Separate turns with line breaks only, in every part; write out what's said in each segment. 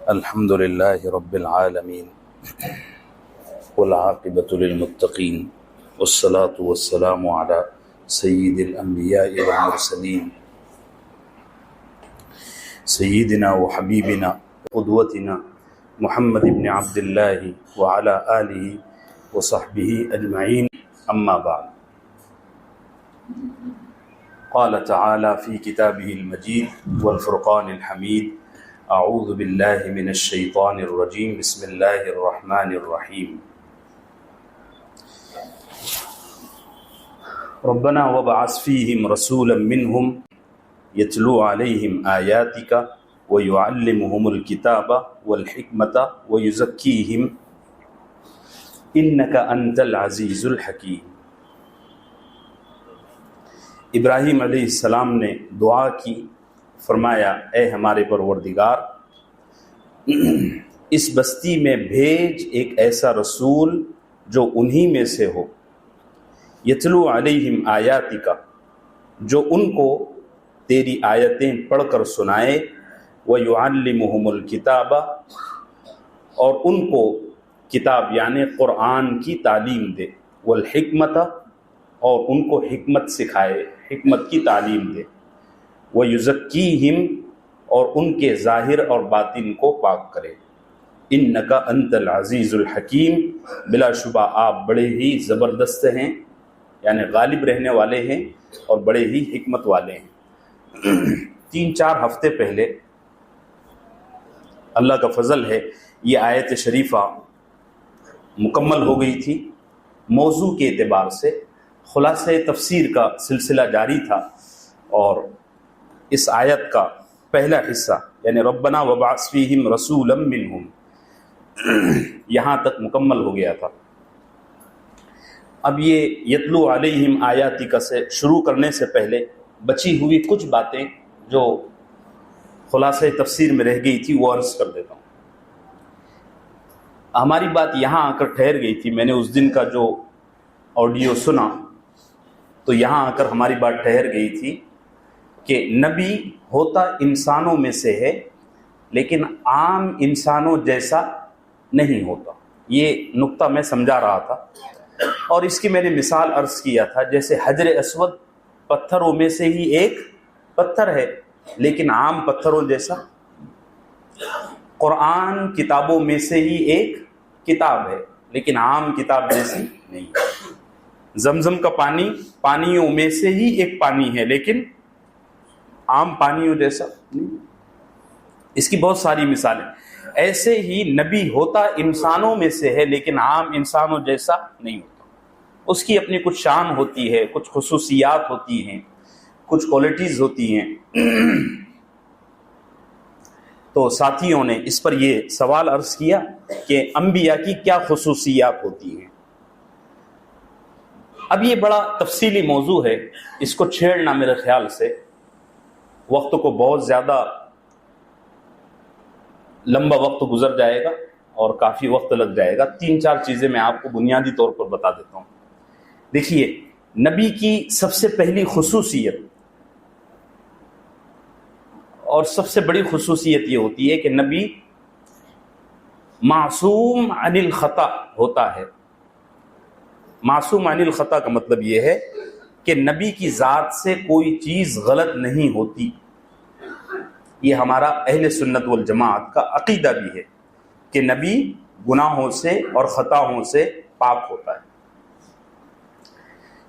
الحمد لله رب العالمين والعاقبة للمتقين والصلاة والسلام على سيد الأنبياء والمرسلين سيدنا وحبيبنا قدوتنا محمد بن عبد الله وعلى آله وصحبه أجمعين أما بعد قال تعالى في كتابه المجيد والفرقان الحميد اعوذ باللہ من الشیطان الرجیم بسم اللہ الرحمن الرحیم ربنا وابعث فیہم رسولا منہم یتلو علیہم آیاتک ویعلمہم الکتاب والحکمت ویزکیہم انک انت العزیز الحکیم۔ ابراہیم علیہ السلام نے دعا کی، فرمایا اے ہمارے پروردگار، اس بستی میں بھیج ایک ایسا رسول جو انہی میں سے ہو، یتلو علیہم آیاتک، جو ان کو تیری آیتیں پڑھ کر سنائے، ویعلمہم الکتاب، اور ان کو کتاب یعنی قرآن کی تعلیم دے، والحکمت، اور ان کو حکمت سکھائے، حکمت کی تعلیم دے، وَيُزَكِّيهِمْ، اور ان کے ظاہر اور باطن کو پاک کرے۔ إِنَّكَ أَنْتَ الْعَزِيزُ الْحَكِيمُ، بلا شبہ آپ بڑے ہی زبردست ہیں، یعنی غالب رہنے والے ہیں اور بڑے ہی حکمت والے ہیں۔ 3-4 ہفتے پہلے اللہ کا فضل ہے یہ آیت شریفہ مکمل ہو گئی تھی۔ موضوع کے اعتبار سے خلاصہ تفسیر کا سلسلہ جاری تھا، اور اس آیت کا پہلا حصہ یعنی ربنا وابعث فیہم رسولا منہم یہاں تک مکمل ہو گیا تھا۔ اب یہ یتلو علیہم آیاتک سے شروع کرنے سے پہلے بچی ہوئی کچھ باتیں جو خلاصہ تفسیر میں رہ گئی تھی وہ عرض کر دیتا ہوں۔ ہماری بات یہاں آ کر ٹھہر گئی تھی، میں نے اس دن کا جو آڈیو سنا تو یہاں آ کر ہماری بات ٹھہر گئی تھی کہ نبی ہوتا انسانوں میں سے ہے لیکن عام انسانوں جیسا نہیں ہوتا۔ یہ نقطہ میں سمجھا رہا تھا، اور اس کی میں نے مثال عرض کیا تھا، جیسے حجر اسود پتھروں میں سے ہی ایک پتھر ہے لیکن عام پتھروں جیسا، قرآن کتابوں میں سے ہی ایک کتاب ہے لیکن عام کتاب جیسی نہیں ہے، زمزم کا پانی پانیوں میں سے ہی ایک پانی ہے لیکن عام پانیوں جیسا نہیں۔ اس کی بہت ساری مثالیں۔ ایسے ہی نبی ہوتا انسانوں میں سے ہے لیکن عام انسانوں جیسا نہیں ہوتا، اس کی اپنی کچھ شان ہوتی ہے، کچھ خصوصیات ہوتی ہیں، کچھ کوالٹیز ہوتی ہیں۔ تو ساتھیوں نے اس پر یہ سوال عرض کیا کہ انبیاء کی کیا خصوصیات ہوتی ہیں۔ اب یہ بڑا تفصیلی موضوع ہے، اس کو چھیڑنا میرے خیال سے وقت کو بہت زیادہ لمبا وقت گزر جائے گا اور کافی وقت لگ جائے گا۔ 3-4 چیزیں میں آپ کو بنیادی طور پر بتا دیتا ہوں۔ دیکھیے، نبی کی سب سے پہلی خصوصیت اور سب سے بڑی خصوصیت یہ ہوتی ہے کہ نبی معصوم عن الخطا ہوتا ہے۔ معصوم عن الخطا کا مطلب یہ ہے کہ نبی کی ذات سے کوئی چیز غلط نہیں ہوتی۔ یہ ہمارا اہل سنت والجماعت کا عقیدہ بھی ہے کہ نبی گناہوں سے اور خطاؤں سے پاک ہوتا ہے۔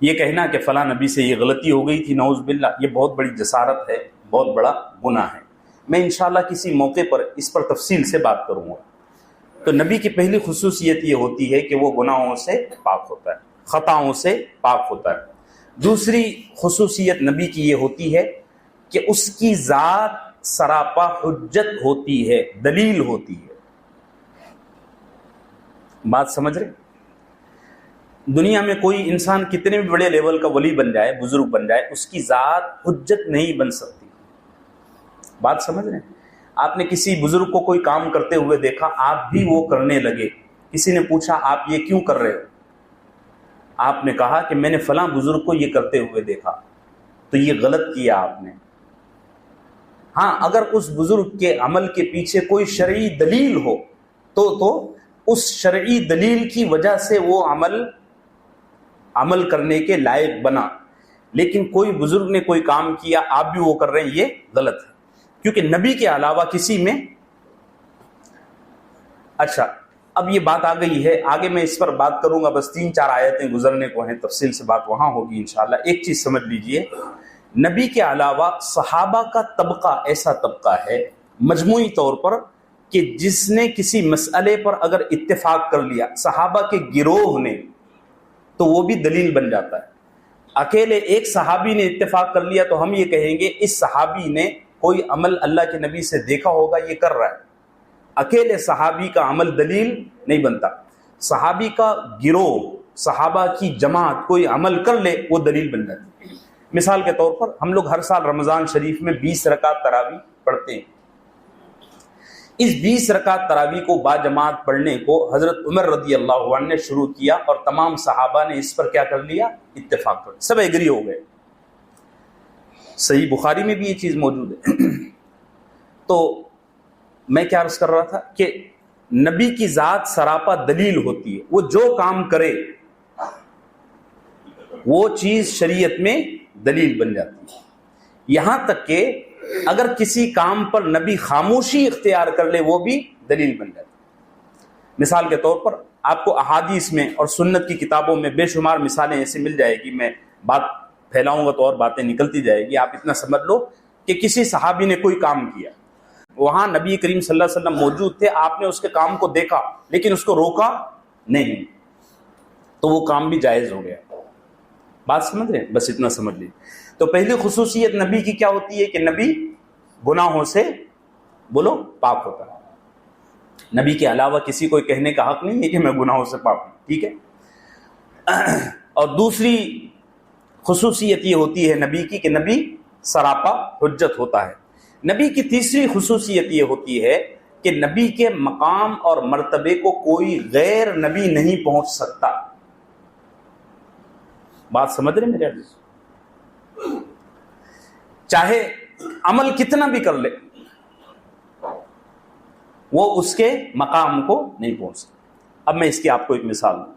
یہ کہنا کہ فلاں نبی سے یہ غلطی ہو گئی تھی نعوذ باللہ، یہ بہت بڑی جسارت ہے، بہت بڑا گناہ ہے۔ میں انشاءاللہ کسی موقع پر اس پر تفصیل سے بات کروں گا۔ تو نبی کی پہلی خصوصیت یہ ہوتی ہے کہ وہ گناہوں سے پاک ہوتا ہے، خطاؤں سے پاک ہوتا ہے۔ دوسری خصوصیت نبی کی یہ ہوتی ہے کہ اس کی ذات سراپا حجت ہوتی ہے، دلیل ہوتی ہے۔ بات سمجھ رہے؟ دنیا میں کوئی انسان کتنے بھی بڑے لیول کا ولی بن جائے، بزرگ بن جائے، اس کی ذات حجت نہیں بن سکتی۔ بات سمجھ رہے ہیں؟ آپ نے کسی بزرگ کو کوئی کام کرتے ہوئے دیکھا، آپ بھی وہ کرنے لگے، کسی نے پوچھا آپ یہ کیوں کر رہے ہو، آپ نے کہا کہ میں نے فلاں بزرگ کو یہ کرتے ہوئے دیکھا، تو یہ غلط کیا آپ نے۔ ہاں اگر اس بزرگ کے عمل کے پیچھے کوئی شرعی دلیل ہو تو اس شرعی دلیل کی وجہ سے وہ عمل کرنے کے لائق بنا. لیکن کوئی بزرگ نے کوئی کام کیا، آپ بھی وہ کر رہے ہیں، یہ غلط ہے، کیونکہ نبی کے علاوہ کسی میں. اچھا اب یہ بات آ گئی ہے، آگے میں اس پر بات کروں گا، بس 3-4 آیتیں گزرنے کو ہیں، تفصیل سے بات وہاں ہوگی انشاءاللہ. ایک چیز سمجھ لیجئے، نبی کے علاوہ صحابہ کا طبقہ ایسا طبقہ ہے مجموعی طور پر کہ جس نے کسی مسئلے پر اگر اتفاق کر لیا صحابہ کے گروہ نے تو وہ بھی دلیل بن جاتا ہے. اکیلے ایک صحابی نے اتفاق کر لیا تو ہم یہ کہیں گے اس صحابی نے کوئی عمل اللہ کے نبی سے دیکھا ہوگا، یہ کر رہا ہے. اکیلے صحابی کا عمل دلیل نہیں بنتا. صحابی کا گروہ، صحابہ کی جماعت کوئی عمل کر لے وہ دلیل بن جاتی ہے. مثال کے طور پر ہم لوگ ہر سال رمضان شریف میں 20 رکعت تراویح پڑھتے ہیں. اس 20 رکعت تراویح کو باجماعت پڑھنے کو حضرت عمر رضی اللہ عنہ نے شروع کیا اور تمام صحابہ نے اس پر کیا کر لیا؟ اتفاق کر لیا، سب ایگری ہو گئے. صحیح بخاری میں بھی یہ چیز موجود ہے. تو میں کیا عرض کر رہا تھا کہ نبی کی ذات سراپا دلیل ہوتی ہے، وہ جو کام کرے وہ چیز شریعت میں دلیل بن جاتی ہے. یہاں تک کہ اگر کسی کام پر نبی خاموشی اختیار کر لے وہ بھی دلیل بن جاتی ہے. مثال کے طور پر آپ کو احادیث میں اور سنت کی کتابوں میں بے شمار مثالیں ایسے مل جائے گی، میں بات پھیلاؤں گا تو اور باتیں نکلتی جائے گی. آپ اتنا سمجھ لو کہ کسی صحابی نے کوئی کام کیا، وہاں نبی کریم صلی اللہ علیہ وسلم موجود تھے، آپ نے اس کے کام کو دیکھا لیکن اس کو روکا نہیں، تو وہ کام بھی جائز ہو گیا. بات سمجھ رہے ہیں؟ بس اتنا سمجھ لیجیے. تو پہلی خصوصیت نبی کی کیا ہوتی ہے کہ نبی گناہوں سے بولو پاک ہوتا ہے. نبی کے علاوہ کسی کو کہنے کا حق نہیں ہے کہ میں گناہوں سے پاک ہوں، ٹھیک ہے. اور دوسری خصوصیت یہ ہوتی ہے نبی کی کہ نبی سراپا حجت ہوتا ہے. نبی کی تیسری خصوصیت یہ ہوتی ہے کہ نبی کے مقام اور مرتبے کو کوئی غیر نبی نہیں پہنچ سکتا. بات سمجھ رہے میرے عزیز؟ چاہے عمل کتنا بھی کر لے وہ اس کے مقام کو نہیں پہنچ سکتا. اب میں اس کی آپ کو ایک مثال دوں.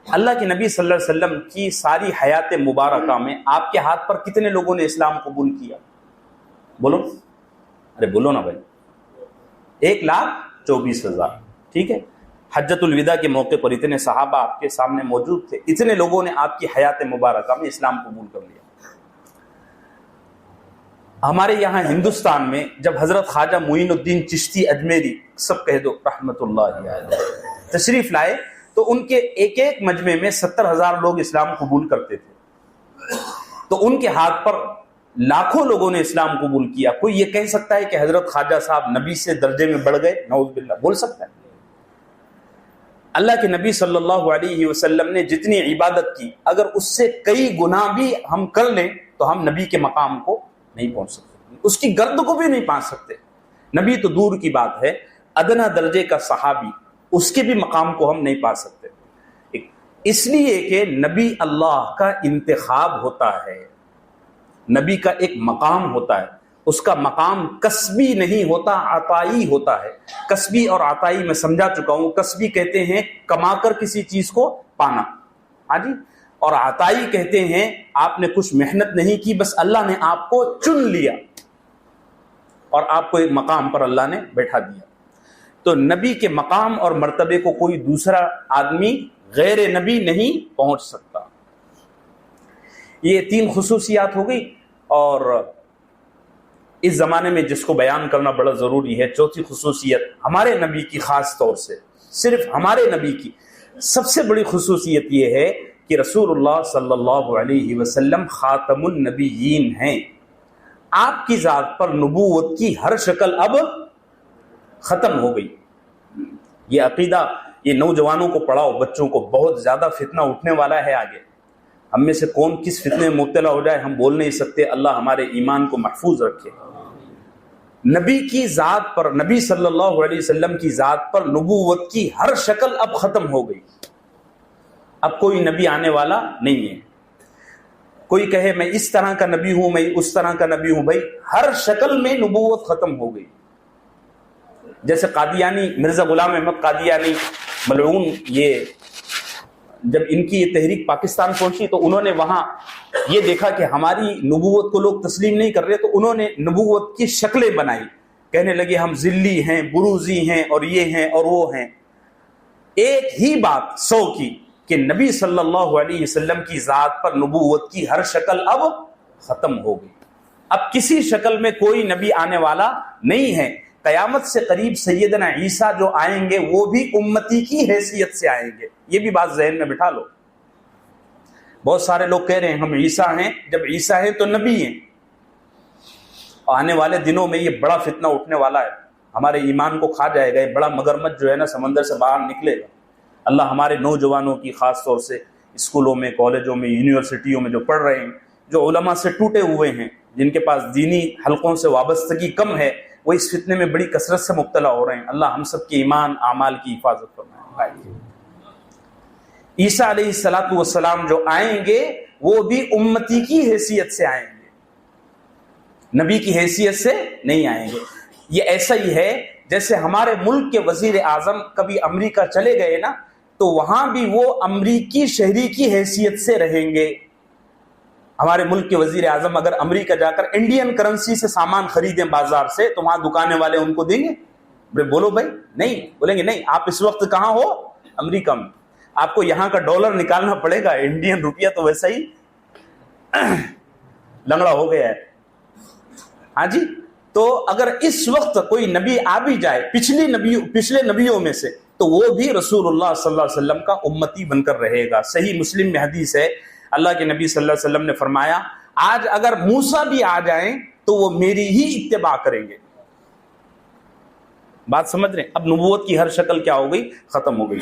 اللہ کے نبی صلی اللہ علیہ وسلم کی ساری حیات مبارکہ میں آپ کے ہاتھ پر کتنے لوگوں نے اسلام قبول کیا؟ بولو، ارے بولو نا بھائی. 1,24,000. ٹھیک ہے. حجۃ الوداع کے موقع پر اتنے صحابہ آپ کے سامنے موجود تھے، اتنے لوگوں نے آپ کی حیات مبارکہ میں اسلام قبول کر لیا. ہمارے یہاں ہندوستان میں جب حضرت خواجہ معین الدین چشتی اجمیری، سب کہہ دو رحمت اللہ علیہ، تشریف لائے تو ان کے ایک ایک مجمع میں 70,000 لوگ اسلام قبول کرتے تھے. تو ان کے ہاتھ پر لاکھوں لوگوں نے اسلام قبول کیا. کوئی یہ کہہ سکتا ہے کہ حضرت خواجہ صاحب نبی سے درجے میں بڑھ گئے؟ نعوذ باللہ. بول سکتا ہے؟ اللہ کے نبی صلی اللہ علیہ وسلم نے جتنی عبادت کی اگر اس سے کئی گنا بھی ہم کر لیں تو ہم نبی کے مقام کو نہیں پہنچ سکتے، اس کی گرد کو بھی نہیں پا سکتے. نبی تو دور کی بات ہے، ادنا درجے کا صحابی اس کے بھی مقام کو ہم نہیں پا سکتے. اس لیے کہ نبی اللہ کا انتخاب ہوتا ہے، نبی کا ایک مقام ہوتا ہے. اس کا مقام کسبی نہیں ہوتا، عطائی ہوتا ہے. کسبی اور عطائی میں سمجھا چکا ہوں. کسبی کہتے ہیں کما کر کسی چیز کو پانا، ہاں جی. اور عطائی کہتے ہیں آپ نے کچھ محنت نہیں کی، بس اللہ نے آپ کو چن لیا اور آپ کو ایک مقام پر اللہ نے بیٹھا دیا. تو نبی کے مقام اور مرتبے کو کوئی دوسرا آدمی غیر نبی نہیں پہنچ سکتا. یہ 3 خصوصیات ہو گئی. اور اس زمانے میں جس کو بیان کرنا بڑا ضروری ہے، چوتھی خصوصیت ہمارے نبی کی، خاص طور سے صرف ہمارے نبی کی سب سے بڑی خصوصیت یہ ہے کہ رسول اللہ صلی اللہ علیہ وسلم خاتم النبیین ہیں. آپ کی ذات پر نبوت کی ہر شکل اب ختم ہو گئی. یہ عقیدہ یہ نوجوانوں کو پڑھاؤ، بچوں کو، بہت زیادہ فتنہ اٹھنے والا ہے آگے. ہم میں سے کون کس فتنے میں مبتلا ہو جائے ہم بول نہیں سکتے. اللہ ہمارے ایمان کو محفوظ رکھے. نبی کی ذات پر، نبی صلی اللہ علیہ وسلم کی ذات پر نبوت کی ہر شکل اب ختم ہو گئی. اب کوئی نبی آنے والا نہیں ہے. کوئی کہے میں اس طرح کا نبی ہوں، میں اس طرح کا نبی ہوں، بھائی ہر شکل میں نبوت ختم ہو گئی. جیسے قادیانی مرزا غلام احمد قادیانی ملعون، یہ جب ان کی یہ تحریک پاکستان پہنچی تو انہوں نے وہاں یہ دیکھا کہ ہماری نبوت کو لوگ تسلیم نہیں کر رہے، تو انہوں نے نبوت کی شکلیں بنائی. کہنے لگے ہم ذلی ہیں، بروزی ہیں، اور یہ ہیں اور وہ ہیں. ایک ہی بات 100 کی کہ نبی صلی اللہ علیہ وسلم کی ذات پر نبوت کی ہر شکل اب ختم ہو گئی. اب کسی شکل میں کوئی نبی آنے والا نہیں ہے. قیامت سے قریب سیدنا عیسیٰ جو آئیں گے وہ بھی امتی کی حیثیت سے آئیں گے. یہ بھی بات ذہن میں بٹھا لو. بہت سارے لوگ کہہ رہے ہیں ہم عیسیٰ ہیں، جب عیسیٰ ہیں تو نبی ہیں. آنے والے دنوں میں یہ بڑا فتنہ اٹھنے والا ہے، ہمارے ایمان کو کھا جائے گا. یہ بڑا مگرمچھ جو ہے نا سمندر سے باہر نکلے گا. اللہ ہمارے نوجوانوں کی، خاص طور سے اسکولوں میں، کالجوں میں، یونیورسٹیوں میں جو پڑھ رہے ہیں، جو علماء سے ٹوٹے ہوئے ہیں، جن کے پاس دینی حلقوں سے وابستگی کم ہے، وہ اس فتنے میں بڑی کثرت سے مبتلا ہو رہے ہیں. اللہ ہم سب کے ایمان اعمال کی حفاظت فرمائے. عیسیٰ علیہ الصلوۃ والسلام جو آئیں گے وہ بھی امتی کی حیثیت سے آئیں گے، نبی کی حیثیت سے نہیں آئیں گے. یہ ایسا ہی ہے جیسے ہمارے ملک کے وزیر اعظم کبھی امریکہ چلے گئے نا تو وہاں بھی وہ امریکی شہری کی حیثیت سے رہیں گے. ہمارے ملک کے وزیر اعظم اگر امریکہ جا کر انڈین کرنسی سے سامان خریدیں بازار سے تو وہاں دکانے والے ان کو دیں گے؟ بولو بھائی نہیں، بولیں گے نہیں آپ اس وقت کہاں ہو؟ امریکہ میں. آپ کو یہاں کا ڈالر نکالنا پڑے گا، انڈین روپیہ تو ویسا ہی لنگڑا ہو گیا ہے. ہاں جی. تو اگر اس وقت کوئی نبی آ بھی جائے پچھلے نبیوں میں سے تو وہ بھی رسول اللہ صلی اللہ علیہ وسلم کا امتی بن کر رہے گا. صحیح مسلم میں حدیث ہے، اللہ کے نبی صلی اللہ علیہ وسلم نے فرمایا آج اگر موسیٰ بھی آ جائیں تو وہ میری ہی اتباع کریں گے. بات سمجھ رہے ہیں؟ اب نبوت کی ہر شکل کیا ہو گئی؟ ختم ہو گئی.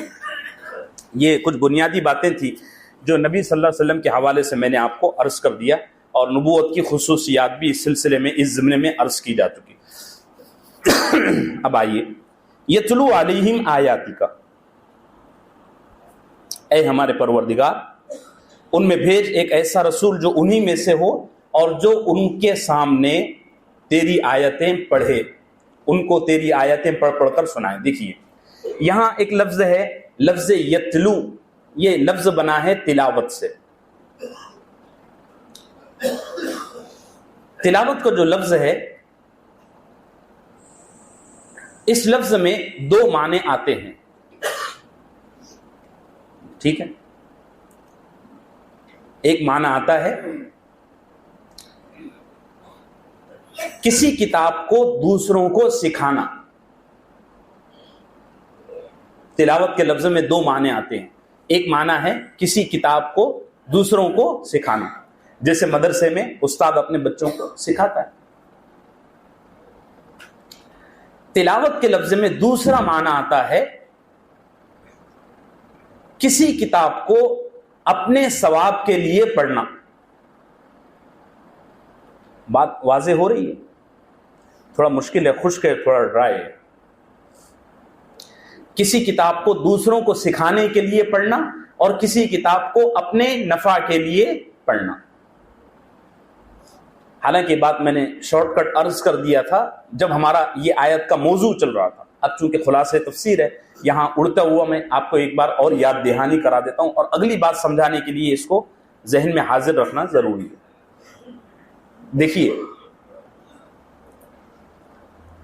یہ کچھ بنیادی باتیں تھی جو نبی صلی اللہ علیہ وسلم کے حوالے سے میں نے آپ کو عرض کر دیا، اور نبوت کی خصوصیات بھی اس سلسلے میں اس ضمن میں عرض کی جا چکی. اب آئیے، یتلو علیہم آیاتک، اے ہمارے پروردگار ان میں بھیج ایک ایسا رسول جو انہی میں سے ہو اور جو ان کے سامنے تیری آیتیں پڑھے، ان کو تیری آیتیں پڑھ پڑھ کر سنائے. دیکھیے یہاں ایک لفظ ہے، لفظ یتلو، یہ لفظ بنا ہے تلاوت سے. تلاوت کا جو لفظ ہے اس لفظ میں 2 معنی آتے ہیں. ٹھیک ہے، ایک معنی آتا ہے کسی کتاب کو دوسروں کو سکھانا. تلاوت کے لفظ میں 2 معنی آتے ہیں. ایک معنی ہے کسی کتاب کو دوسروں کو سکھانا، جیسے مدرسے میں استاد اپنے بچوں کو سکھاتا ہے. تلاوت کے لفظ میں دوسرا معنی آتا ہے کسی کتاب کو اپنے ثواب کے لیے پڑھنا. بات واضح ہو رہی ہے؟ تھوڑا مشکل ہے، خشک ہے، تھوڑا ڈرائی ہے. کسی کتاب کو دوسروں کو سکھانے کے لیے پڑھنا اور کسی کتاب کو اپنے نفع کے لیے پڑھنا. حالانکہ بات میں نے شارٹ کٹ عرض کر دیا تھا جب ہمارا یہ آیت کا موضوع چل رہا تھا. اب چونکہ خلاصہ تفسیر ہے یہاں اڑتا ہوا میں آپ کو ایک بار اور یاد دہانی کرا دیتا ہوں، اور اگلی بات سمجھانے کے لیے اس کو ذہن میں حاضر رکھنا ضروری ہے. دیکھیے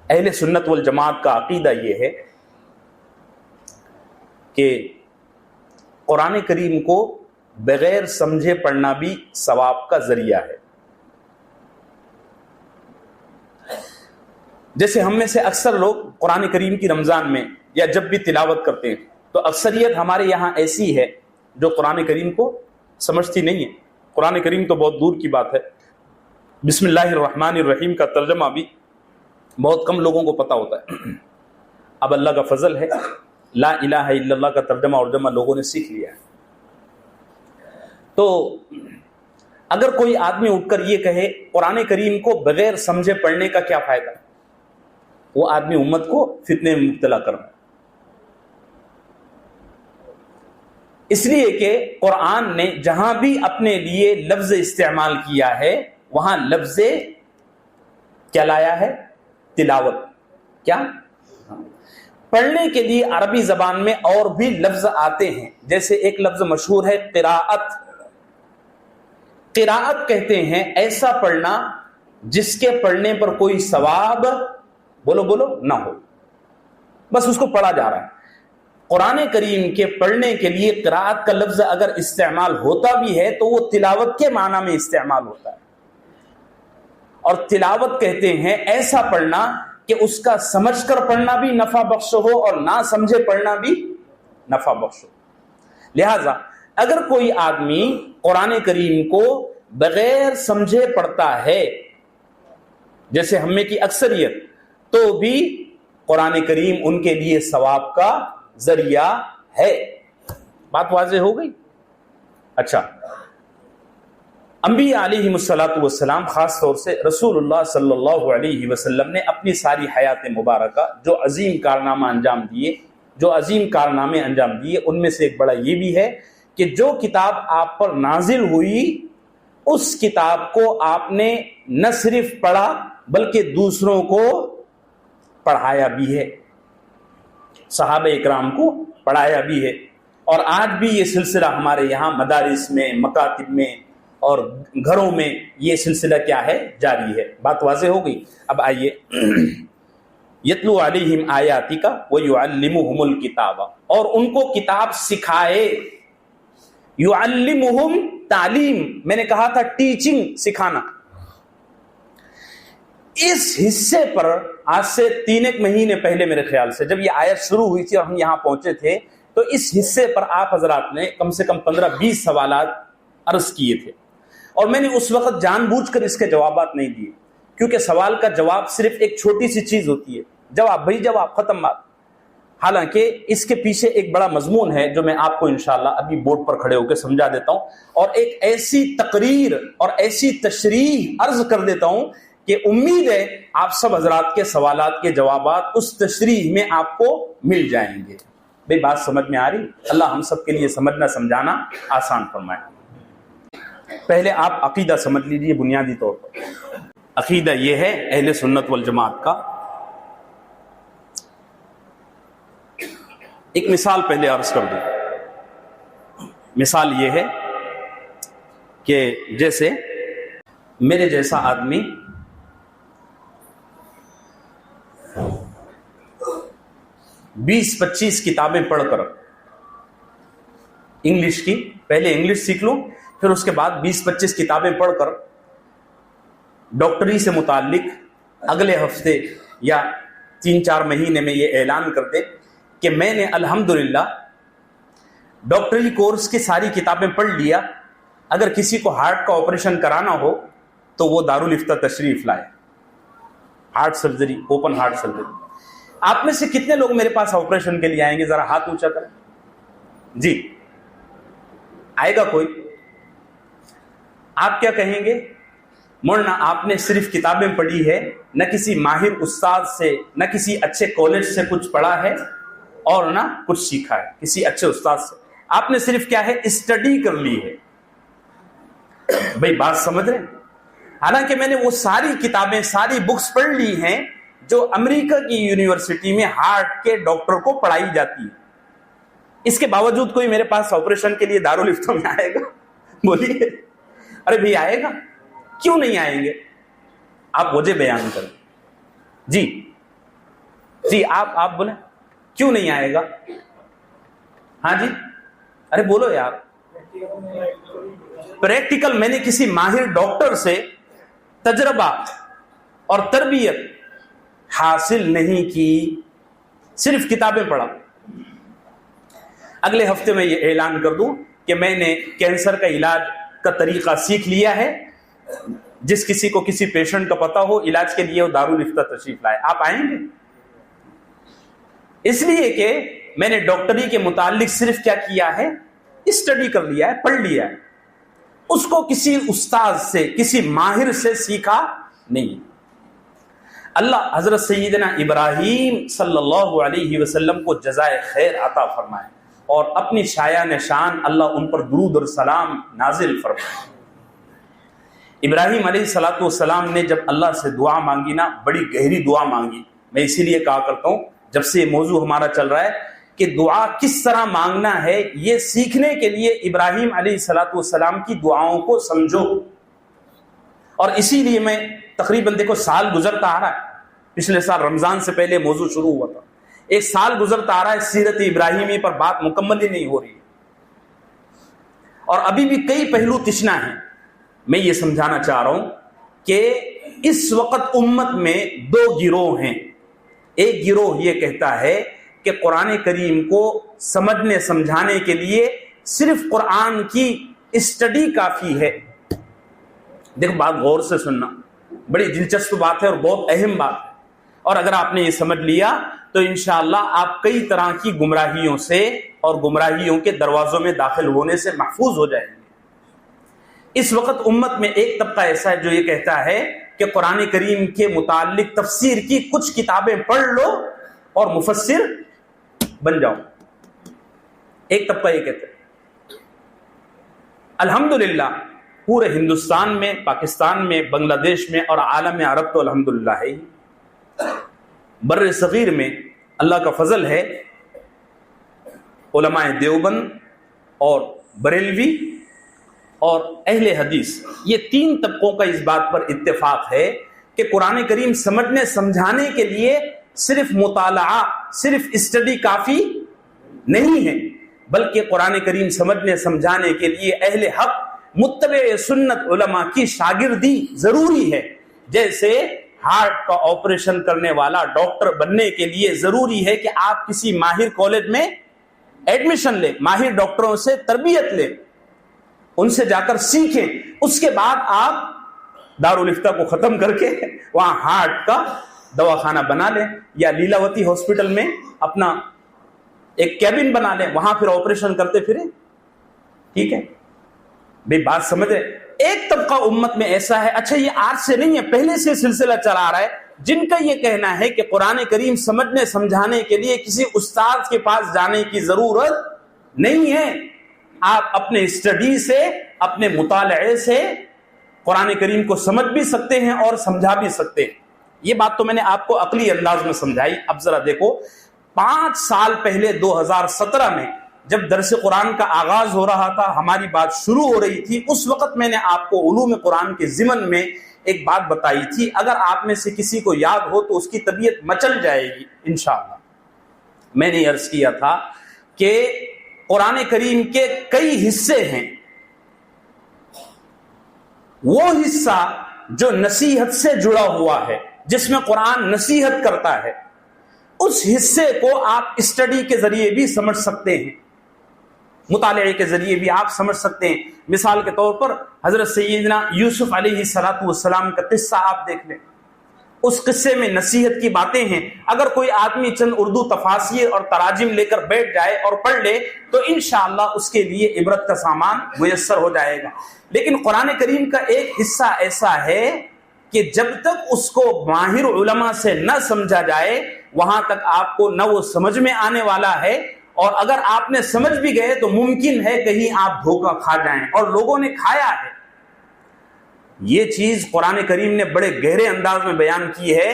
اہل سنت والجماعت کا عقیدہ یہ ہے کہ قرآن کریم کو بغیر سمجھے پڑھنا بھی ثواب کا ذریعہ ہے. جیسے ہم میں سے اکثر لوگ قرآن کریم کی رمضان میں یا جب بھی تلاوت کرتے ہیں تو اکثریت ہمارے یہاں ایسی ہے جو قرآن کریم کو سمجھتی نہیں ہے. قرآن کریم تو بہت دور کی بات ہے. بسم اللہ الرحمن الرحیم کا ترجمہ بھی بہت کم لوگوں کو پتہ ہوتا ہے. اب اللہ کا فضل ہے لا الہ الا اللہ کا ترجمہ اور جمع لوگوں نے سیکھ لیا ہے. تو اگر کوئی آدمی اٹھ کر یہ کہے قرآن کریم کو بغیر سمجھے پڑھنے کا کیا فائدہ، وہ آدمی امت کو فتنے میں مبتلا کرنا. اس لیے کہ قرآن نے جہاں بھی اپنے لیے لفظ استعمال کیا ہے وہاں لفظ کیا لایا ہے؟ تلاوت. کیا پڑھنے کے لیے عربی زبان میں اور بھی لفظ آتے ہیں، جیسے ایک لفظ مشہور ہے قراءت. قراءت کہتے ہیں ایسا پڑھنا جس کے پڑھنے پر کوئی ثواب بولو نہ ہو، بس اس کو پڑھا جا رہا ہے. قرآن کریم کے پڑھنے کے لیے قراءت کا لفظ اگر استعمال ہوتا بھی ہے تو وہ تلاوت کے معنی میں استعمال ہوتا ہے. اور تلاوت کہتے ہیں ایسا پڑھنا کہ اس کا سمجھ کر پڑھنا بھی نفع بخش ہو اور نہ سمجھے پڑھنا بھی نفع بخش ہو. لہذا اگر کوئی آدمی قرآن کریم کو بغیر سمجھے پڑھتا ہے جیسے ہم میں کی اکثریت، تو بھی قرآن کریم ان کے لیے ثواب کا ذریعہ ہے. بات واضح ہو گئی؟ اچھا، انبیاء علیہ الصلوۃ والسلام خاص طور سے رسول اللہ صلی اللہ علیہ وسلم نے اپنی ساری حیات مبارکہ جو عظیم کارنامے انجام دیے ان میں سے ایک بڑا یہ بھی ہے کہ جو کتاب آپ پر نازل ہوئی اس کتاب کو آپ نے نہ صرف پڑھا بلکہ دوسروں کو پڑھایا بھی ہے، صحابہ اکرام کو پڑھایا بھی ہے. اور آج بھی یہ سلسلہ ہمارے یہاں مدارس میں، مکاتب میں اور گھروں میں یہ سلسلہ کیا ہے؟ جاری ہے. بات واضح ہو گئی؟ اب آئیے، یتلو علیہم آیاتک ویعلمہم الکتاب، اور ان کو کتاب سکھائے. یعلمہم تعلیم، میں نے کہا تھا ٹیچنگ، سکھانا. اس حصے پر آج سے 3 مہینے پہلے میرے خیال سے جب یہ آیت شروع ہوئی تھی اور ہم یہاں پہنچے تھے تو اس حصے پر آپ حضرات نے کم سے کم 15-20 سوالات عرض کیے تھے، اور میں نے اس وقت جان بوجھ کر اس کے جوابات نہیں دیے، کیونکہ سوال کا جواب صرف ایک چھوٹی سی چیز ہوتی ہے، جواب بھائی جواب، ختم بات. حالانکہ اس کے پیچھے ایک بڑا مضمون ہے جو میں آپ کو انشاءاللہ ابھی بورڈ پر کھڑے ہو کے سمجھا دیتا ہوں، اور ایک ایسی تقریر اور ایسی تشریح عرض کر دیتا ہوں کہ امید ہے آپ سب حضرات کے سوالات کے جوابات اس تشریح میں آپ کو مل جائیں گے. بھئی بات سمجھ میں آ رہی؟ اللہ ہم سب کے لیے سمجھنا سمجھانا آسان فرمائے. پہلے آپ عقیدہ سمجھ لیجئے بنیادی طور پر. عقیدہ یہ ہے اہل سنت والجماعت کا. ایک مثال پہلے عرض کر دوں. مثال یہ ہے کہ جیسے میرے جیسا آدمی بیس 25 کتابیں پڑھ کر انگلش کی، پہلے انگلش سیکھ لوں پھر اس کے بعد 20-25 کتابیں پڑھ کر ڈاکٹری سے متعلق اگلے ہفتے یا 3-4 مہینے میں یہ اعلان کر دے کہ میں نے الحمدللہ ڈاکٹری کورس کی ساری کتابیں پڑھ لیا، اگر کسی کو ہارٹ کا آپریشن کرانا ہو تو وہ دارالفتہ تشریف لائے. Heart surgery, open heart surgery. آپ میں سے کتنے لوگ میرے پاس آپریشن کے لیے آئیں گے؟ ذرا ہاتھ اونچا کریں. جی آئے گا کوئی؟ آپ کیا کہیں گے؟ مولانا آپ نے صرف کتابیں پڑھی ہے، نہ کسی ماہر استاد سے، نہ کسی اچھے کالج سے کچھ پڑھا ہے اور نہ کچھ سیکھا ہے کسی اچھے استاد سے. آپ نے صرف کیا ہے؟ اسٹڈی کر لی ہے. بھئی بات سمجھ رہے ہیں؟ حالانکہ میں نے وہ ساری کتابیں، ساری بکس پڑھ لی ہیں جو امریکہ کی یونیورسٹی میں ہارٹ کے ڈاکٹر کو پڑھائی جاتی ہے. اس کے باوجود کوئی میرے پاس آپریشن کے لیے دارالفتہ میں آئے گا؟ بولیے. ارے بھئی آئے گا؟ کیوں نہیں آئیں گے؟ آپ وجہ بیان کریں. جی آپ بولیں کیوں نہیں آئے گا؟ ہاں جی ارے بولو یار. پریکٹیکل میں نے کسی ماہر ڈاکٹر سے تجربہ اور تربیت حاصل نہیں کی، صرف کتابیں پڑھا. اگلے ہفتے میں یہ اعلان کر دوں کہ میں نے کینسر کا علاج کا طریقہ سیکھ لیا ہے. جس کسی کو کسی پیشنٹ کا پتا ہو علاج کے لیے وہ دارالفتہ تشریف لائے. آپ آئیں گے؟ اس لیے کہ میں نے ڈاکٹری کے متعلق صرف کیا کیا ہے؟ اسٹڈی کر لیا ہے، پڑھ لیا ہے. اس کو کسی استاد سے، کسی ماہر سے سیکھا نہیں. اللہ حضرت سیدنا ابراہیم صلی اللہ علیہ وسلم کو جزائے خیر عطا فرمائے. اور اپنی شایع نشان اللہ ان پر درود اور سلام نازل فرمائے۔ ابراہیم علیہ الصلوۃ والسلام نے جب اللہ سے دعا مانگی نا، بڑی گہری دعا مانگی۔ میں اسی لیے کہا کرتا ہوں جب سے یہ موضوع ہمارا چل رہا ہے کہ دعا کس طرح مانگنا ہے، یہ سیکھنے کے لیے ابراہیم علیہ الصلوۃ والسلام کی دعاؤں کو سمجھو۔ اور اسی لیے میں تقریباً دیکھو سال گزرتا آ رہا ہے، پچھلے سال رمضان سے پہلے موضوع شروع ہوا تھا، ایک سال گزرتا آ رہا ہے، سیرت ابراہیمی پر بات مکمل ہی نہیں ہو رہی ہے، اور ابھی بھی کئی پہلو تشنا ہیں۔ میں یہ سمجھانا چاہ رہا ہوں کہ اس وقت امت میں دو گروہ ہیں۔ ایک گروہ یہ کہتا ہے کہ قرآن کریم کو سمجھنے سمجھانے کے لیے صرف قرآن کی اسٹڈی کافی ہے۔ دیکھو بات غور سے سننا، بڑی دلچسپ بات ہے اور بہت اہم بات ہے، اور اگر آپ نے یہ سمجھ لیا تو انشاءاللہ آپ کئی طرح کی گمراہیوں سے اور گمراہیوں کے دروازوں میں داخل ہونے سے محفوظ ہو جائیں گے۔ اس وقت امت میں ایک طبقہ ایسا ہے جو یہ کہتا ہے کہ قرآن کریم کے متعلق تفسیر کی کچھ کتابیں پڑھ لو اور مفسر بن جاؤ۔ ایک طبقہ یہ کہتا ہے۔ الحمدللہ پورے ہندوستان میں، پاکستان میں، بنگلہ دیش میں اور عالم عرب تو الحمدللہ ہے ہی، بر صغیر میں اللہ کا فضل ہے، علماء دیوبند اور بریلوی اور اہل حدیث، یہ تین طبقوں کا اس بات پر اتفاق ہے کہ قرآن کریم سمجھنے سمجھانے کے لیے صرف مطالعہ، صرف اسٹڈی کافی نہیں ہے، بلکہ قرآن کریم سمجھنے سمجھانے کے لیے اہل حق متبع سنت علماء کی شاگردی ضروری ہے۔ جیسے ہارٹ کا آپریشن کرنے والا ڈاکٹر بننے کے لیے ضروری ہے کہ آپ کسی ماہر کالج میں ایڈمیشن لیں، ماہر ڈاکٹروں سے تربیت لیں، ان سے جا کر سیکھیں، اس کے بعد آپ دارالفتہ کو ختم کر کے وہاں ہارٹ کا دواخانہ بنا لیں، یا لیلاوتی ہاسپٹل میں اپنا ایک کیبن بنا لیں، وہاں پھر آپریشن کرتے پھریں۔ ٹھیک ہے بھئی، بات سمجھے؟ ایک طبقہ امت میں ایسا ہے، اچھا یہ آج سے نہیں ہے، پہلے سے سلسلہ چلا آ رہا ہے، جن کا یہ کہنا ہے کہ قرآن کریم سمجھنے سمجھانے کے لیے کسی استاد کے پاس جانے کی ضرورت نہیں ہے، آپ اپنے اسٹڈی سے، اپنے مطالعے سے قرآن کریم کو سمجھ بھی سکتے ہیں اور سمجھا بھی سکتے ہیں۔ یہ بات تو میں نے آپ کو عقلی انداز میں سمجھائی۔ اب ذرا دیکھو، 5 سال پہلے 2017 میں جب درس قرآن کا آغاز ہو رہا تھا، ہماری بات شروع ہو رہی تھی، اس وقت میں نے آپ کو علوم قرآن کے ضمن میں ایک بات بتائی تھی، اگر آپ میں سے کسی کو یاد ہو تو اس کی طبیعت مچل جائے گی انشاءاللہ۔ میں نے عرض کیا تھا کہ قرآن کریم کے کئی حصے ہیں، وہ حصہ جو نصیحت سے جڑا ہوا ہے، جس میں قرآن نصیحت کرتا ہے، اس حصے کو آپ اسٹڈی کے ذریعے بھی سمجھ سکتے ہیں، مطالعے کے ذریعے بھی آپ سمجھ سکتے ہیں۔ مثال کے طور پر حضرت سیدنا یوسف علیہ السلام کا قصہ آپ دیکھ لیں، اس قصے میں نصیحت کی باتیں ہیں، اگر کوئی آدمی چند اردو تفاسیر اور تراجم لے کر بیٹھ جائے اور پڑھ لے تو انشاءاللہ اس کے لیے عبرت کا سامان میسر ہو جائے گا۔ لیکن قرآن کریم کا ایک حصہ ایسا ہے کہ جب تک اس کو ماہر علماء سے نہ سمجھا جائے، وہاں تک آپ کو نہ وہ سمجھ میں آنے والا ہے، اور اگر آپ نے سمجھ بھی گئے تو ممکن ہے کہیں آپ دھوکہ کھا جائیں، اور لوگوں نے کھایا ہے۔ یہ چیز قرآن کریم نے بڑے گہرے انداز میں بیان کی ہے،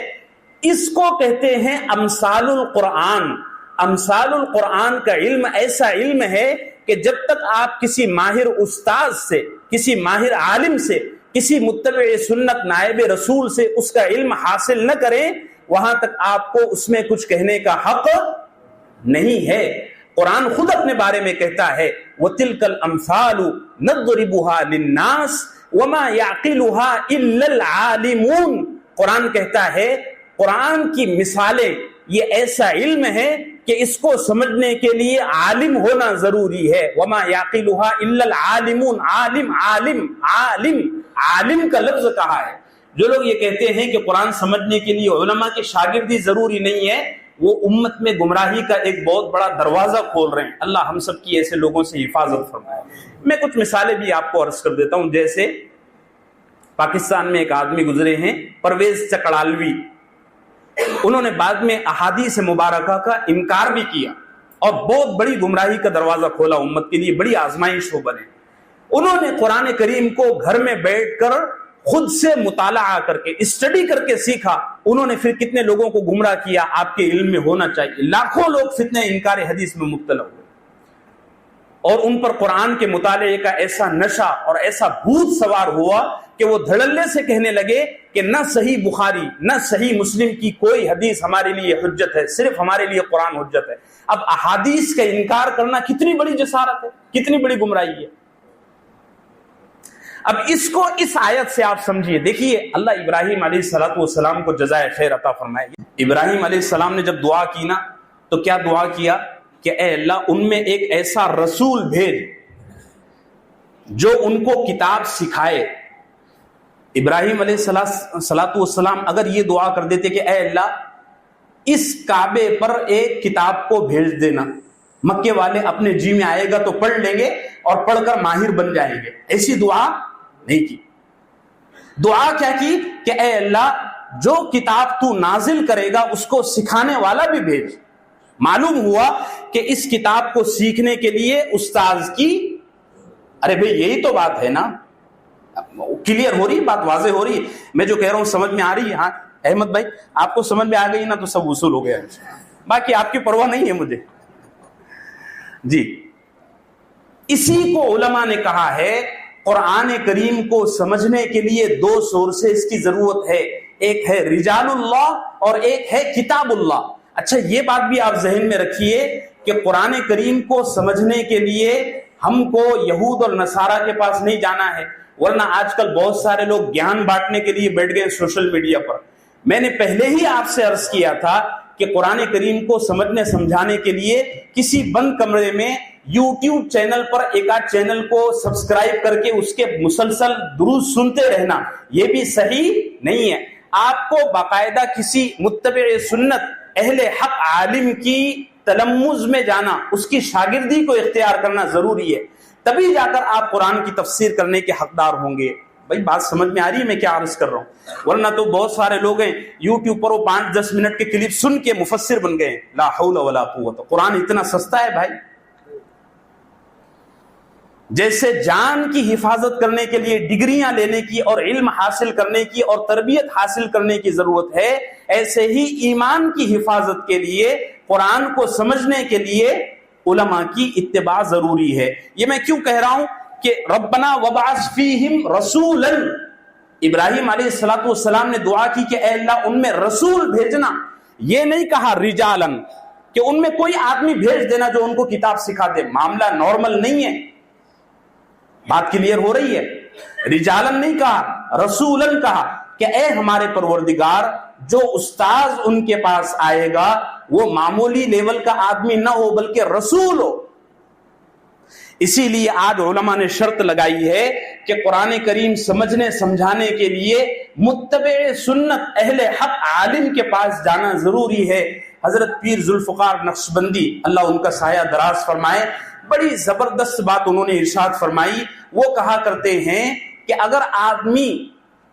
اس کو کہتے ہیں امثال القرآن۔ امثال القرآن کا علم ایسا علم ہے کہ جب تک آپ کسی ماہر استاد سے، کسی ماہر عالم سے، کسی متبع سنت نائب رسول سے اس کا علم حاصل نہ کریں، وہاں تک آپ کو اس میں کچھ کہنے کا حق نہیں ہے۔ قرآن خود اپنے بارے میں کہتا ہے وَتِلْكَ الْأَمْثَالُ نَضْرِبُهَا لِلنَّاسِ وَمَا يَعْقِلُهَا إِلَّا الْعَالِمُونَ۔ قرآن کہتا ہے قرآن کی مثالیں یہ ایسا علم ہے کہ اس کو سمجھنے کے لیے عالم ہونا ضروری ہے۔ وَمَا يَعْقِلُهَا إِلَّا الْعَالِمُونَ۔ عالم عالم عالم عالم کا لفظ کہا ہے۔ جو لوگ یہ کہتے ہیں کہ قرآن سمجھنے کے لیے علماء کی شاگردی ضروری نہیں ہے، وہ امت میں گمراہی کا ایک بہت بڑا دروازہ کھول رہے ہیں۔ اللہ ہم سب کی ایسے لوگوں سے حفاظت فرمائے۔ میں کچھ مثالیں بھی آپ کو عرض کر دیتا ہوں۔ جیسے پاکستان میں ایک آدمی گزرے ہیں پرویز چکڑالوی، انہوں نے بعد میں احادیث مبارکہ کا انکار بھی کیا، اور بہت بڑی گمراہی کا دروازہ کھولا امت کے لیے، بڑی آزمائش وہ بنے۔ انہوں نے قرآن کریم کو گھر میں بیٹھ کر خود سے مطالعہ کر کے اسٹڈی کر کے سیکھا، انہوں نے پھر کتنے لوگوں کو گمراہ کیا، آپ کے علم میں ہونا چاہیے۔ لاکھوں لوگ فتنہ انکار حدیث میں مبتلا ہوئے، اور ان پر قرآن کے مطالعے کا ایسا نشہ اور ایسا بھوت سوار ہوا کہ وہ دھڑلے سے کہنے لگے کہ نہ صحیح بخاری نہ صحیح مسلم کی کوئی حدیث ہمارے لیے حجت ہے، صرف ہمارے لیے قرآن حجت ہے۔ اب احادیث کا انکار کرنا کتنی بڑی جسارت ہے، کتنی بڑی گمراہی ہے۔ اب اس کو اس آیت سے آپ سمجھیے۔ دیکھیے اللہ ابراہیم علیہ السلام کو جزائے خیر عطا فرمائے۔ ابراہیم علیہ السلام نے جب دعا کی نا تو کیا دعا کیا کہ اے اللہ ان میں ایک ایسا رسول بھیج جو ان کو کتاب سکھائے۔ ابراہیم علیہ السلام اگر یہ دعا کر دیتے کہ اے اللہ اس کعبے پر ایک کتاب کو بھیج دینا، مکے والے اپنے جی میں آئے گا تو پڑھ لیں گے اور پڑھ کر ماہر بن جائیں گے، ایسی دعا نہیں کی۔ دعا کیا کی کہ اے اللہ جو کتاب تو نازل کرے گا اس کو سکھانے والا بھی بھیج۔ معلوم ہوا کہ اس کتاب کو سیکھنے کے لیے استاذ کی، ارے بھئی یہی تو بات ہے نا، کلیئر ہو رہی بات، واضح ہو رہی ہے، میں جو کہہ رہا ہوں سمجھ میں آ رہی ہے؟ ہاں احمد بھائی آپ کو سمجھ میں آ گئی نا تو سب وصول ہو گیا، باقی آپ کی پرواہ نہیں ہے مجھے۔ جی اسی کو علماء نے کہا ہے قرآن کریم کو سمجھنے کے لیے دو سورسز کی ضرورت ہے، ایک ہے رجال اللہ اور ایک ہے کتاب اللہ۔ اچھا یہ بات بھی آپ ذہن میں رکھیے کہ قرآن کریم کو سمجھنے کے لیے ہم کو یہود اور نصارہ کے پاس نہیں جانا ہے، ورنہ آج کل بہت سارے لوگ گیان بانٹنے کے لیے بیٹھ گئے سوشل میڈیا پر۔ میں نے پہلے ہی آپ سے عرض کیا تھا کہ قرآن کریم کو سمجھنے سمجھانے کے لیے کسی بند کمرے میں یوٹیوب چینل پر ایک آدھ چینل کو سبسکرائب کر کے اس کے مسلسل دروس سنتے رہنا یہ بھی صحیح نہیں ہے۔ آپ کو باقاعدہ کسی متبع سنت اہل حق عالم کی تلمذ میں جانا، اس کی شاگردی کو اختیار کرنا ضروری ہے، تبھی جا کر آپ قرآن کی تفسیر کرنے کے حقدار ہوں گے۔ بھائی بات سمجھ میں آ رہی ہے میں کیا عرض کر رہا ہوں؟ ورنہ تو بہت سارے لوگ ہیں یوٹیوب پر وہ 5-10 منٹ کے کلپ سن کے مفسر بن گئے۔ لا حول ولا قوت، قرآن اتنا سستا ہے بھائی، جیسے جان کی حفاظت کرنے کے لیے ڈگریاں لینے کی اور علم حاصل کرنے کی اور تربیت حاصل کرنے کی ضرورت ہے، ایسے ہی ایمان کی حفاظت کے لیے قرآن کو سمجھنے کے لیے علماء کی اتباع ضروری ہے۔ یہ میں کیوں کہہ رہا ہوں کہ ربنا وبعث فیہم رسولا، ابراہیم علیہ السلام نے دعا کی کہ اے اللہ ان میں رسول بھیجنا، یہ نہیں کہا رجالا کہ ان میں کوئی آدمی بھیج دینا جو ان کو کتاب سکھا دے۔ معاملہ نارمل نہیں ہے، بات کلیئر ہو رہی ہے؟ رجالن نہیں کہا، رسولن کہا کہ اے ہمارے پروردگار جو استاذ ان کے پاس آئے گا وہ معمولی لیول کا آدمی نہ ہو بلکہ رسول ہو۔ اسی لیے آج علماء نے شرط لگائی ہے کہ قرآن کریم سمجھنے سمجھانے کے لیے متبع سنت اہل حق عالم کے پاس جانا ضروری ہے۔ حضرت پیر ذوالفقار نقشبندی اللہ ان کا سایہ دراز فرمائے، بڑی زبردست بات انہوں نے ارشاد فرمائی۔ وہ کہا کرتے ہیں کہ اگر آدمی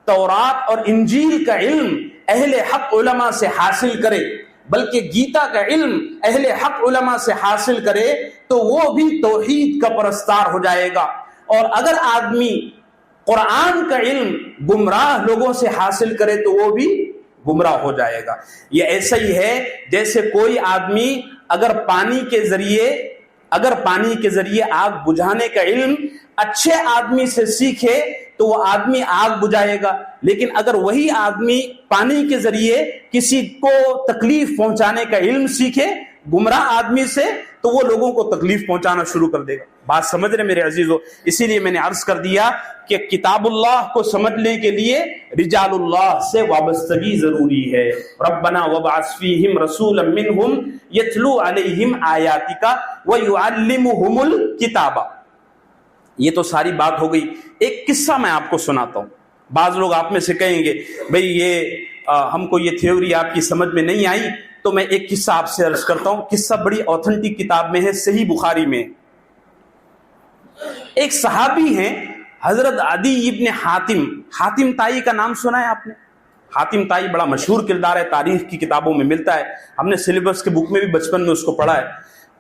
تورات اور انجیل کا علم اہل حق علماء سے حاصل کرے بلکہ گیتا کا علم اہل حق علماء سے حاصل کرے تو وہ بھی توحید کا پرستار ہو جائے گا، اور اگر آدمی قرآن کا علم گمراہ لوگوں سے حاصل کرے تو وہ بھی گمراہ ہو جائے گا۔ یہ ایسا ہی ہے جیسے کوئی آدمی اگر پانی کے ذریعے آگ بجھانے کا علم اچھے آدمی سے سیکھے تو وہ آدمی آگ بجھائے گا، لیکن اگر وہی آدمی پانی کے ذریعے کسی کو تکلیف پہنچانے کا علم سیکھے گمراہ آدمی سے تو وہ لوگوں کو تکلیف پہنچانا شروع کر دے گا۔ بات سمجھ رہے میرے عزیزو؟ اسی لیے میں نے عرض کر دیا کہ کتاب اللہ کو سمجھنے کے لیے رجال اللہ سے وابستگی ضروری ہے۔ ربنا وابعث فیہم رسولا منہم یتلو علیہم آیاتک ویعلمہم الکتاب۔ یہ تو ساری بات ہو گئی۔ ایک قصہ میں آپ کو سناتا ہوں۔ بعض لوگ آپ میں سے کہیں گے بھئی یہ ہم کو یہ تھیوری آپ کی سمجھ میں نہیں آئی، تو میں ایک قصہ آپ سے عرض کرتا ہوں۔ قصہ بڑی اوتھنٹک کتاب میں ہے، صحیح بخاری میں۔ ایک صحابی ہیں حضرت عدی ابن حاتم تائی کا نام سنا ہے آپ نے؟ حاتم تائی بڑا مشہور کردار ہے، تاریخ کی کتابوں میں ملتا ہے، ہم نے سلیبس کے بک میں بھی بچپن میں اس کو پڑھا ہے۔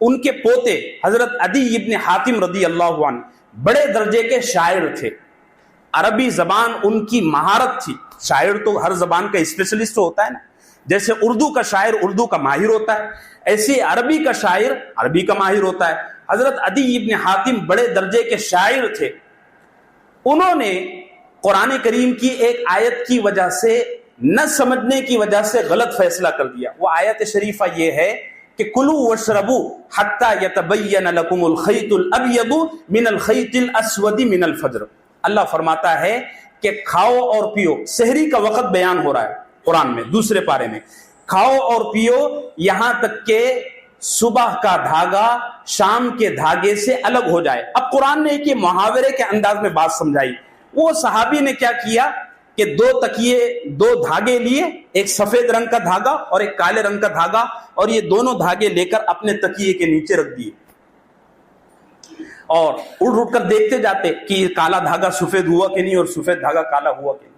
ان کے پوتے حضرت عدی ابن حاتم رضی اللہ عنہ بڑے درجے کے شاعر تھے، عربی زبان ان کی مہارت تھی. شاعر تو ہر زبان کا اسپیشلسٹ ہوتا ہے نا، جیسے اردو کا شاعر اردو کا ماہر ہوتا ہے، ایسے عربی کا شاعر عربی کا ماہر ہوتا ہے. حضرت عدی ابن حاتم بڑے درجے کے شاعر تھے. انہوں نے قرآن کریم کی ایک آیت کی وجہ سے، نہ سمجھنے کی وجہ سے غلط فیصلہ کر دیا. وہ آیت شریفہ یہ ہے کہ کلوا واشربوا حتی یتبین لکم الخیط الابیض من الخیط الاسود من الفجر. اللہ فرماتا ہے کہ کھاؤ اور پیو. سحری کا وقت بیان ہو رہا ہے قرآن میں دوسرے پارے میں. کھاؤ اور پیو یہاں تک کہ صبح کا دھاگا شام کے دھاگے سے الگ ہو جائے. اب قرآن نے ایک یہ محاورے کے انداز میں بات سمجھائی. وہ صحابی نے کیا کیا کہ دو تکیے، دو دھاگے لیے، ایک سفید رنگ کا دھاگا اور ایک کالے رنگ کا دھاگا، اور یہ دونوں دھاگے لے کر اپنے تکیے کے نیچے رکھ دیے اور اٹھ کر دیکھتے جاتے کہ یہ کالا دھاگا سفید ہوا کہ نہیں اور سفید دھاگا کالا ہوا کہ نہیں.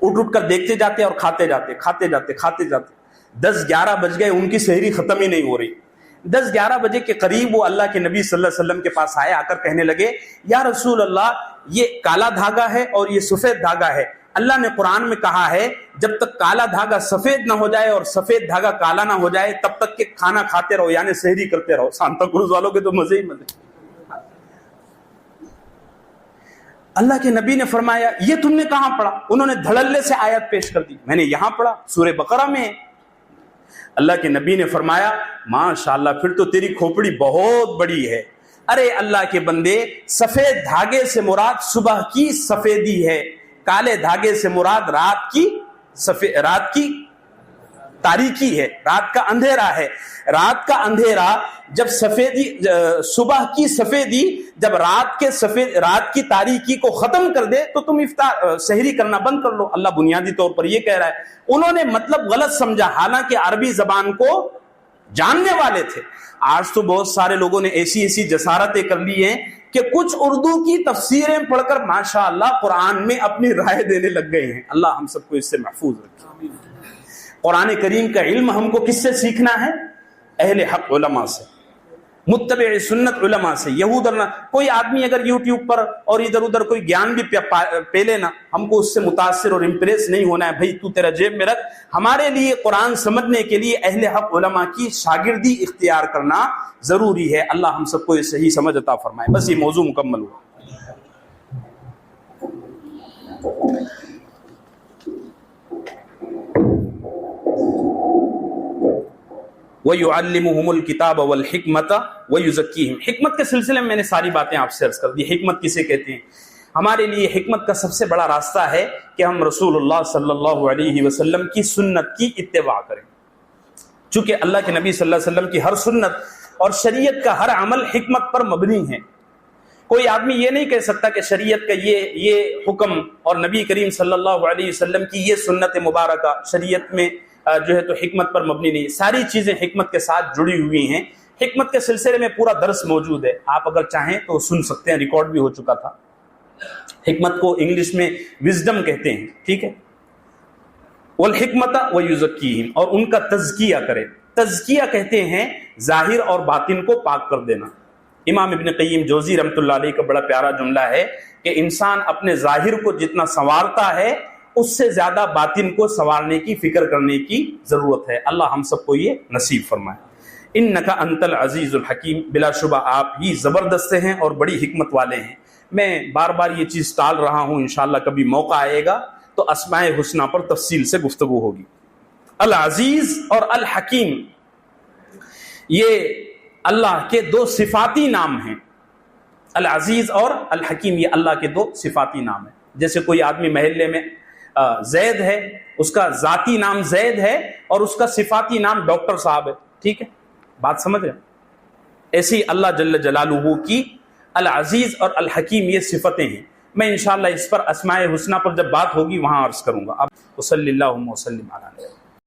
اٹھ کر دیکھتے جاتے اور کھاتے جاتے. 10-11 بج گئے، ان کی سحری ختم ہی نہیں ہو رہی. 10-11 بجے کے قریب وہ اللہ کے نبی صلی اللہ علیہ وسلم کے پاس آئے. آ کر کہنے لگے یا رسول اللہ، یہ کالا دھاگا ہے اور یہ سفید دھاگا ہے. اللہ نے قرآن میں کہا ہے جب تک کالا دھاگا سفید نہ ہو جائے اور سفید دھاگا کالا نہ ہو جائے تب تک کہ کھانا کھاتے رہو، یعنی سحری کرتے رہو. سانتا کروز والوں کے تو مزے ہی مزے. اللہ کے نبی نے فرمایا یہ تم نے کہاں پڑھا؟ انہوں نے دھڑلے سے آیت پیش کر دی. میں نے یہاں پڑھا، سورہ بقرہ میں. اللہ کے نبی نے فرمایا ماشاءاللہ، پھر تو تیری کھوپڑی بہت بڑی ہے. ارے اللہ کے بندے، سفید دھاگے سے مراد صبح کی سفیدی ہے، کالے دھاگے سے مراد رات کی تاریکی ہے، رات کا اندھیرا ہے. رات کا اندھیرا جب صبح کی سفیدی جب رات کی تاریکی کو ختم کر دے تو تم سحری کرنا بند کر لو. اللہ بنیادی طور پر یہ کہہ رہا ہے. انہوں نے مطلب غلط سمجھا، حالانکہ عربی زبان کو جاننے والے تھے. آج تو بہت سارے لوگوں نے ایسی جسارتیں کر لی ہیں کہ کچھ اردو کی تفسیریں پڑھ کر ماشاءاللہ قرآن میں اپنی رائے دینے لگ گئے ہیں. اللہ ہم سب کو اس سے محفوظ رکھے. قرآن کریم کا علم ہم کو کس سے سیکھنا ہے؟ اہل حق علماء سے، متبع سنت علماء سے. یہود کوئی آدمی اگر یوٹیوب پر اور ادھر ادھر کوئی گیان بھی پے لینا، ہم کو اس سے متاثر اور امپریس نہیں ہونا ہے. بھائی تو تیرا جیب میں رکھ. ہمارے لیے قرآن سمجھنے کے لیے اہل حق علماء کی شاگردی اختیار کرنا ضروری ہے. اللہ ہم سب کو یہ صحیح سمجھ عطا فرمائے. بس یہ موضوع مکمل ہوا. وَيُعَلِّمُهُمُ الْكِتَابَ وَالْحِكْمَةَ وَيُزَكِّيهِمْ. حکمت کے سلسلے میں نے ساری باتیں آپ سے عرض کر دی. حکمت کسے کہتے ہیں؟ ہمارے لیے حکمت کا سب سے بڑا راستہ ہے کہ ہم رسول اللہ صلی اللہ علیہ وسلم کی سنت کی اتباع کریں. چونکہ اللہ کے نبی صلی اللہ علیہ وسلم کی ہر سنت اور شریعت کا ہر عمل حکمت پر مبنی ہے. کوئی آدمی یہ نہیں کہہ سکتا کہ شریعت کا یہ حکم اور نبی کریم صلی اللہ علیہ وسلم کی یہ سنت مبارکہ شریعت میں جو ہے تو حکمت پر مبنی نہیں. ساری چیزیں حکمت کے ساتھ جڑی ہوئی ہیں. حکمت کے سلسلے میں پورا درس موجود ہے، آپ اگر چاہیں تو سن سکتے ہیں، ریکارڈ بھی ہو چکا تھا. حکمت کو انگلش میں وزڈم کہتے ہیں، ٹھیک ہے. والحکمت ویزکیہم، اور ان کا تزکیہ کرے. تزکیہ کہتے ہیں ظاہر اور باطن کو پاک کر دینا. امام ابن قیم جوزی رحمۃ اللہ علیہ کا بڑا پیارا جملہ ہے کہ انسان اپنے ظاہر کو جتنا سنوارتا ہے اس سے زیادہ باطن کو سنوارنے کی فکر کرنے کی ضرورت ہے. اللہ ہم سب کو یہ نصیب فرمائے. انک انت العزیز الحکیم. بلا شبہ آپ ہی زبردست ہیں اور بڑی حکمت والے ہیں. میں بار بار یہ چیز ٹال رہا ہوں، انشاءاللہ کبھی موقع آئے گا تو اسماء حسنہ پر تفصیل سے گفتگو ہوگی. العزیز اور الحکیم یہ اللہ کے دو صفاتی نام ہیں. العزیز اور الحکیم یہ اللہ کے دو صفاتی نام ہیں. جیسے کوئی آدمی محلے میں زید ہے، اس کا ذاتی نام زید ہے اور اس کا صفاتی نام ڈاکٹر صاحب ہے. ٹھیک ہے، بات سمجھ رہے ہیں؟ ایسی اللہ جل جلالہ کی العزیز اور الحکیم یہ صفتیں ہیں. میں انشاءاللہ اس پر اسماء حسنہ پر جب بات ہوگی وہاں عرض کروں گا. اب صلی اللہ وسلم علی